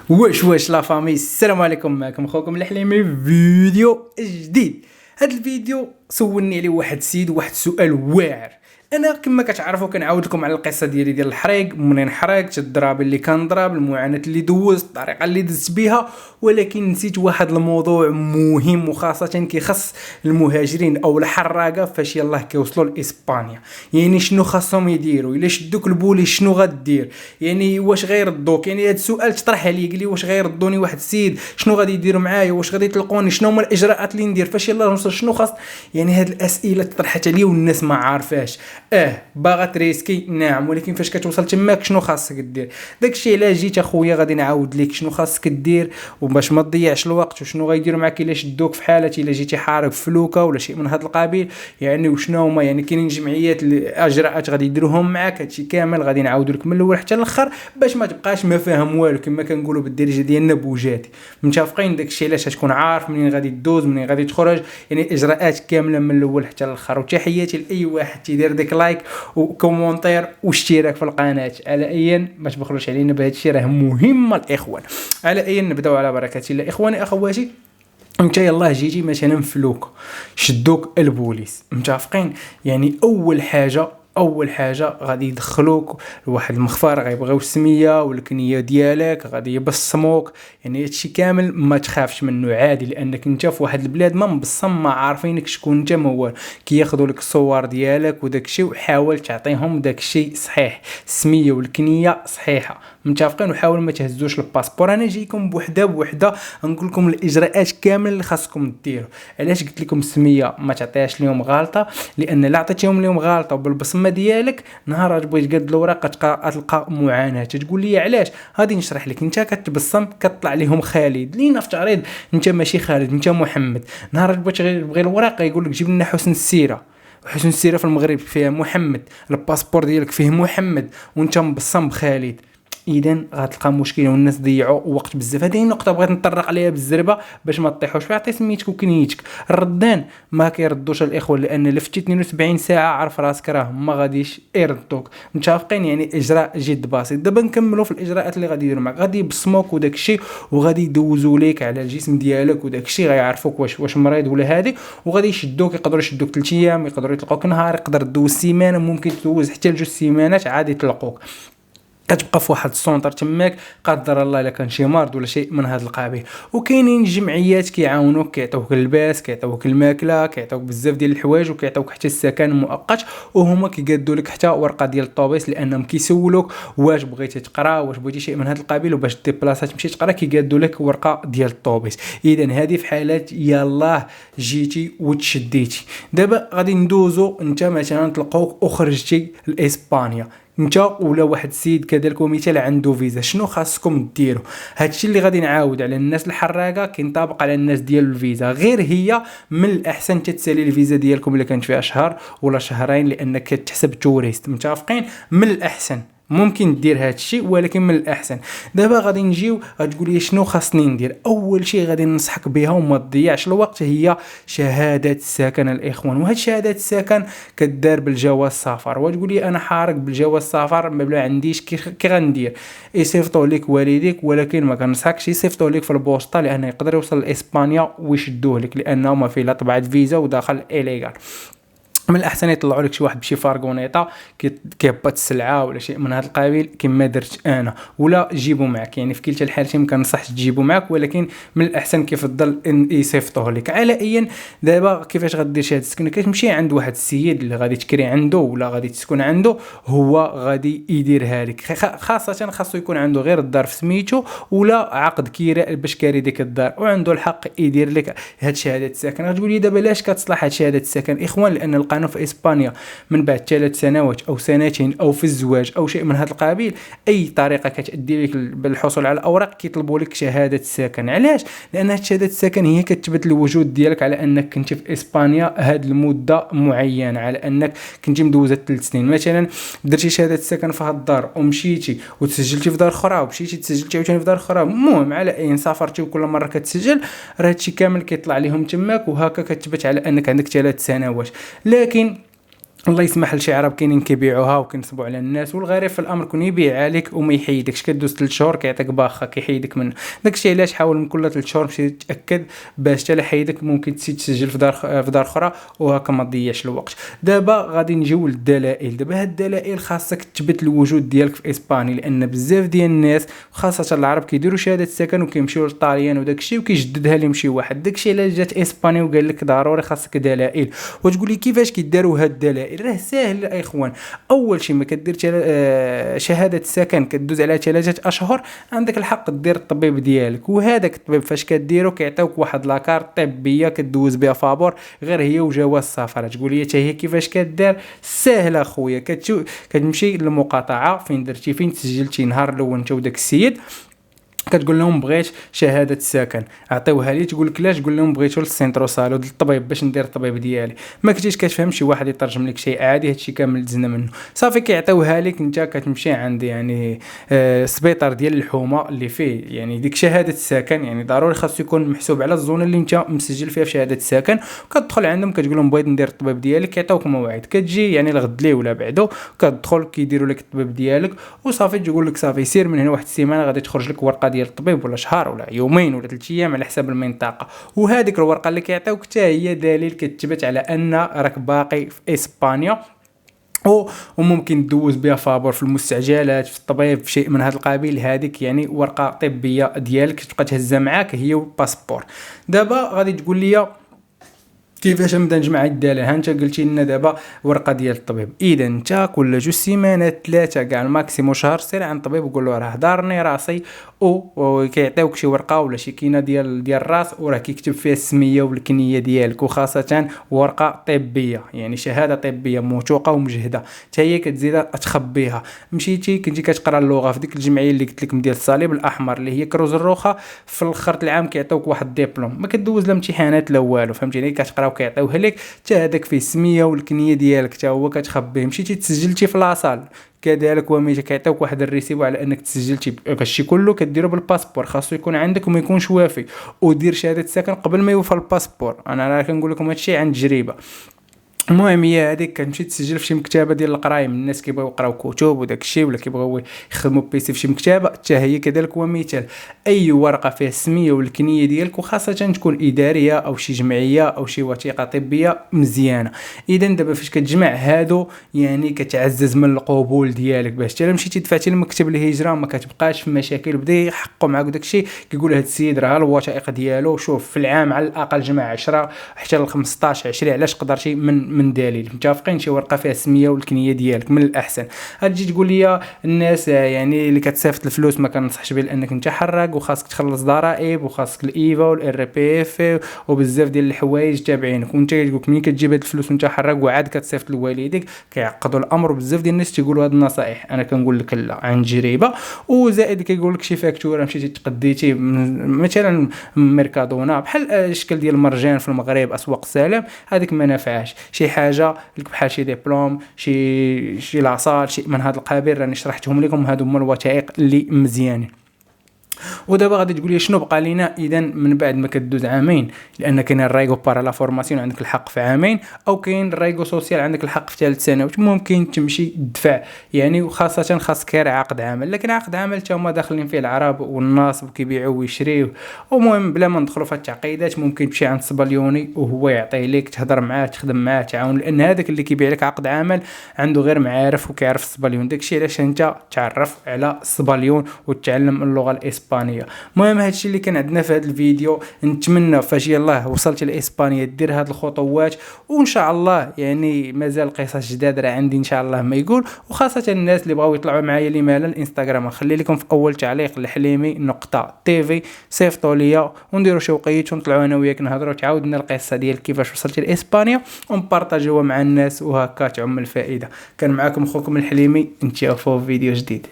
واش لا فامي، السلام عليكم. معكم خوكم الحليمي في فيديو جديد. هذا الفيديو سولني عليه واحد السيد واحد السؤال واعر. انا كما كتعرفوا كنعاود لكم على القصه ديال الحريق، منين حرقت، الضراب اللي كنضرب، المعاناه اللي دوزت، الطريقه اللي دزت بها. ولكن نسيت واحد الموضوع مهم، وخاصه كيخص المهاجرين او الحراقه فاش يلاه كيوصلوا لاسبانيا. يعني شنو خاصهم يديروا؟ الا شدوك البوليس شنو غدير؟ يعني واش غيردوك؟ يعني هذا السؤال تطرح عليا، قال لي واش غيردوني واحد السيد، شنو غادي يديروا معايا، واش غادي يطلقوني، شنو هما الاجراءات اللي ندير فاش يلاه نوصل، شنو خاص. يعني هاد الاسئله طرحت عليا والناس ما عارفاش. باغا تريسكي، نعم، ولكن فاش كتوصل تماك شنو خاصك دير؟ داكشي علاش جيت اخويا غادي نعاود لك شنو خاصك دير وباش ما تضيعش الوقت، وشنو غيديروا معاك الا شدوك في حاله الا جيتي حارق في فلوكه ولا شيء من هذا القبيل. يعني وشنو هما، يعني كاينين جمعيات الاجراءات غادي يديروهم معاك. هادشي كامل غادي نعاود لك من الاول حتى الاخر باش ما تبقاش ما فاهم والو، كما كنقولوا بالدارجه ديالنا بوجاتي. متفقين؟ داكشي علاش تكون عارف منين غادي تدوز منين غادي تخرج، يعني الاجراءات كامله من الاول حتى الاخر. وتحياتي لاي واحد تيدير ديك لايك وكومونتير واشتراك في القناه. على ايا ما تبخلوش علينا بهذا الشيء، راه مهم الاخوان. على ايا نبداو على بركه الله. اخواني اخواتي، انت يلاه جيتي مثلا فلوك شدوك البوليس، متفقين؟ يعني اول حاجه غادي يدخلوك لواحد المخفر، غيبغيو السميه والكنيه ديالك، غادي يبصموك. يعني هادشي كامل ما تخافش منه، عادي، لانك انت في واحد البلاد ما مبصم، ما عارفينك شكون انت، ما والو. كياخذوا لك الصور ديالك وداكشي، وحاول تعطيهم داكشي صحيح، السميه والكنيه صحيحه، متفقين؟ وحاول ما تهزوش الباسبور. انا جايكم بوحده نقول لكم الاجراءات كامل اللي خاصكم ديروا. علاش قلت لكم السميه ما تعطيهاش لهم غلطه؟ لان لا عطيتيهم لهم غلطه وبالبصمه ديالك، نهار بغيت تقاد الوراق تلقى معاناه. تقول لي علاش؟ غادي نشرح لك. انت كتبصم كطلع لهم خالد، لينا افترض انت ماشي خالد، انت محمد. نهار بغي الوراق يقول لك جيب لنا حسن السيره، وحسن السيره في المغرب فيها محمد، الباسبور ديالك فيه محمد وانت مبصم بخالد. اذا غتلقى مشكله والناس ضيعوا وقت بزاف. هذه النقطه بغيت نطرق عليها بالزربه باش ما تطيحوش. فعطي سميتك وكنيتك. الردان ما كيردوش الاخوه، لان لفتي 72 ساعه عرف راسك راه ما غاديش يردوك، متفقين؟ يعني اجراء جد بسيط. دابا نكملوا في الاجراءات اللي غادي يديروا معك. غادي يبصموك وداك الشيء، وغادي يدوزوا ليك على الجسم ديالك وداك الشيء، غيعرفوك واش مريض ولا هادي. وغادي يشدوك، يقدروا يشدوك 3 ايام، يقدروا يطلقوك نهار، يقدر دوز سيمانه، ممكن تدوز حتى ل2 سيمانات عادي يطلقوك. كتبقى في واحد السونتر تماك، قدر الله الا كان شي مرض ولا شيء من هذا القبيل. وكاينين جمعيات كيعاونوك، كيعطيوك اللباس، كيعطيوك الماكله، كيعطيوك بزاف ديال الحوايج، وكيعطيوك حتى السكن مؤقت. وهما كيقادوا لك حتى ورقه ديال الطوبيس، لانهم كيسولوك واش بغيتي تقرا، واش بغيتي شيء من هذا القبيل، وباش ديبلاصا تمشي تقرا كيقادوا لك ورقه ديال الطوبيس. اذا هذه في حالات يلاه جيتي وتشديتي. دابا غادي ندوزو، انت مثلا طلقوك وخرجتي لاسبانيا، انت ولا واحد السيد كذلك ومثال عنده فيزا، شنو خاصكم ديروا؟ هادشي اللي غادي نعاود على الناس الحراقه كينطبق على الناس ديال الفيزا. غير هي من الاحسن تتسالي الفيزا ديالكم اللي كانت فيها شهر ولا شهرين، لانك كتحسب توريست، متفقين؟ من الاحسن ممكن دير هاد الشيء، ولكن من الاحسن. دابا غادي نجيو، غتقول لي شنو خاصني ندير. اول شيء غادي ننصحك بها وما تضيعش الوقت هي شهاده السكن الاخوان. وهاد شهاده السكن كدار بالجواز السفر. وتقول لي انا حارق بالجواز السفر ما عنديش، كي غندير؟ يصيفطوا لك والديك، ولكن ما كنصحكش يصيفطوا لك في البوسطه، لانه يقدر يوصل لاسبانيا ويشدوه لك، لانه ما فيه لا طبعه فيزا وداخل إليغال. من الاحسن يطلعوا لك شي واحد بشي فارغونيطه كيهبط السلعه ولا شيء من هذا القبيل كما درت انا، ولا جيبوا معك. يعني في كلتا الحالتين ما كنصحش تجيبوا معك، ولكن من الاحسن كيفضل ان يصيفطوه لك. على ايا دابا كيفاش غدير شهاده السكن؟ كتمشي عند واحد السيد اللي غادي تكري عنده ولا غادي تسكن عنده، هو غادي يديرها لك. خاصه خاصو يكون عنده غير الدار في سميتو ولا عقد كراء باش كاري ديك الدار، وعنده الحق يدير لك هاد شهاده السكن. غتقول لي دابا علاش كتصلح هاد شهاده السكن؟ اخوان، لان القانون في اسبانيا من بعد 3 سنوات او سنتين او في الزواج او شيء من هذا القبيل، اي طريقه كتادي لك بالحصول على الاوراق كيطلبوا لك شهاده السكن. علاش؟ لان شهاده السكن هي كتثبت الوجود ديالك على انك كنت في اسبانيا هاد المده معينه، على انك كنتي مدوزه 3 سنين. مثلا درتي شهاده السكن في هاد الدار ومشيتي وتسجلتي في دار اخرى ومشيتي تسجلتي عاوتاني في دار اخرى، المهم على اي سافرتي وكل مره كتسجل، راه هادشي كامل كيطلع لهم تماك، وهكا كتثبت على انك عندك 3 سنوات. لكن الله يسمح لشي عرب كاينين كيبيعوها وكينصبوا على الناس، والغريب في الامر كون يبيع عليك وما يحيدكش، كدوز 3 شهور كيعطيك باخا كيحيدك منه. داكشي علاش حاول من كل 3 شهور مشي تاكد باش حتى لا حيدك ممكن تسجل في دار اخرى وهكا ما تضيعش الوقت. دابا غادي نجيو للدلائل. دابا هاد الدلائل خاصك تثبت الوجود ديالك في اسبانيا، لان بزاف ديال الناس خاصه العرب كيديروا شهاده سكن وكيمشيو للطاليان وداكشي وكيجددها لهم شي واحد. داكشي علاش جات اسبانيا وقال لك ضروري خاصك دلائل. وتقول لي كيفاش كيداروا هاد الدلائل؟ راه ساهل اخوان. اول شيء ما كدير شهاده سكن كدوز على 3 اشهر عندك الحق دير الطبيب ديالك، وهذاك الطبيب فاش كديرو كيعطيوك واحد لاكارت طبيه كدوز بها فابور غير هي وجواز السفر. تقول لي حتى هي كيفاش كدير؟ ساهله اخويا. كتمشي للمقاطعه فين درتي فين تسجلتي نهار الاول انت وداك السيد، كتقول لهم بغيت شهاده السكن، عطيوها لي. تقول لك لاش؟ تقول لهم بغيتو للسينترو سالود للطبيب باش ندير الطبيب ديالي. ما كنتيش كتفهم شي واحد يترجم لك شيء عادي، هادشي كامل دزنا منه صافي كيعطيوها لك. انت كتمشي عند يعني سبيطار ديال الحومه اللي فيه يعني ديك شهاده السكن، يعني ضروري خاصو يكون محسوب على الزون اللي انت مسجل فيها في شهاده السكن. كتدخل عندهم كتقول لهم بغيت ندير الطبيب ديالي، كيعطيوك موعد كتجي يعني الغد ليه ولا بعدو، كتدخل كيديروا لك الطبيب ديالك وصافي. تقول لك صافي سير من هنا واحد السيمانه غادي تخرج لك ورقه ديال الطبيب، ولا شهر ولا يومين ولا 3 ايام على حسب المنطقه. وهذيك الورقه اللي كيعطيوك حتى هي دليل كتثبت على ان راك باقي في اسبانيا، وممكن تدوز بها فابور في المستعجلات في الطبيب في شيء من هذا القبيل. هذيك يعني ورقه طبيه ديالك تبقى تهزها معاك هي والباسبور. دابا غادي تقول لي كيفاش نبدا نجمع الدلائل؟ ها انت قلتي لنا دابا ورقه ديال الطبيب، اذا انت كل 2 سيمانات 3 كاع الماكسيموم شهر سير عند الطبيب وقول له راه دارني راسي، وكيعطيوك شي ورقه ولا شي كينه ديال الراس وراه كيكتب فيها السميه والكنيه ديالك، وخاصه ورقه طبيه يعني شهاده طبيه موثوقه ومجهده حتى هي كتزيد تخبيها. مشيتي كنتي كتقرا اللغه في ديك الجمعيه اللي قلت لكم ديال الصليب الاحمر اللي هي كروز الروخه، في الاخر العام كيعطيوك واحد الدبلوم ما كدوز لا امتحانات لا والو، فهمتيني؟ كتقرا وكيعطيوه لك حتى هذاك فيه السميه والكنيه ديالك حتى هو كتخبيه. مشيتي تسجلتي في لاصال كذلك وميجي كيعطيوك واحد الريسيبو على انك تسجلتي. هادشي كله كديرو بالباسبور، خاصو يكون عندك وما يكونش وافي، ودير شهاده السكن قبل ما يوفى الباسبور. انا راه كنقول لكم هادشي عن تجربه. المهم هي هذيك كتمشي تسجل في شي مكتبه ديال القرايه من الناس كيبغيو يقراو كتب وداك الشيء، ولا كيبغيو يخدموا بيسي في شي مكتبه حتى هي كذلك. ومثال اي ورقه فيها السميه والكنيه ديالك، وخاصه تكون اداريه او شي جمعيه او شي وثيقه طبيه مزيانه. اذا دابا فاش كتجمع هادو يعني كتعزز من القبول ديالك، باش حتى مشيتي دفعتي لمكتب الهجره ما كتبقاش في مشاكل. بدا يحققوا معاك داك الشيء، كيقول هاد السيد راه الوثائق ديالو شوف في العام على الاقل جمع 10 حتى ل 15 20 علاش قدرتي من دليل متفقين. شي ورقه فيها السميه والكنيه ديالك من الاحسن. غتجي تقول لي الناس يعني اللي كتصيفط الفلوس ما كنصحش بها لانك انت حراق وخاصك تخلص ضرائب وخاصك الايفا والار بي اف وبزاف ديال الحوايج تابعينك، وانت يقولك ملي كتجيب هاد الفلوس وانت حراق وعاد كتصيفط لوالديك كيعقدوا الامر. وبزاف ديال الناس تيقولوا هاد النصائح، انا كنقول لك لا عن تجربه. وزائد كيقول لك شي فاكتوره مشيتي تقديتي مثلا ميركادونا بحال الشكل ديال المرجان في المغرب اسواق السلام، هذيك ما نافعاش. شي حاجه لك بحال شي دبلوم شي لاصال شي من هذا القبيل راني شرحتهم لكم، هادو هما الوثائق اللي مزيانين. ودابا غادي تقول لي شنو بقى لينا اذا من بعد ما كدوز عامين؟ لان كاين الرايغو بارا لا فورماسيون عندك الحق في عامين، او كاين الرايغو سوسيال عندك الحق في 3 سنوات. ممكن تمشي تدفع يعني، وخاصه خاصك غير عقد عمل. لكن عقد عمل حتى هما داخلين فيه العرب والناس وكيبيعوا ويشريوا. ومهم بلا ما ندخلوا في التعقيدات ممكن تمشي عند الصبليوني وهو يعطي لك تهضر معاه تخدم معاه تعاون، لان هذاك اللي كيبيع لك عقد عمل عنده غير معارف وكيعرف الصبليون. داكشي علاش انت تعرف على الصبليون وتتعلم اللغه الاسبانيه. المهم هادشي اللي كان عندنا في هذا الفيديو. نتمنى فاش يلاه وصلت لاسبانيا دير هاد الخطوات، وان شاء الله يعني مازال قصص جداد راه عندي ان شاء الله ما يقول. وخاصه الناس اللي بغاو يطلعوا معايا لي مالا الانستغرام نخلي لكم في اول تعليق الحليمي.tv صيفطوا ليا ونديروا شوقيت ونطلعوا انا وياك نهضروا تعاودنا القصه ديال كيفاش وصلت لاسبانيا ونبارطاجيوها مع الناس وهكا تعم الفائده. كان معكم اخوكم الحليمي، نتشافوا في فيديو جديد.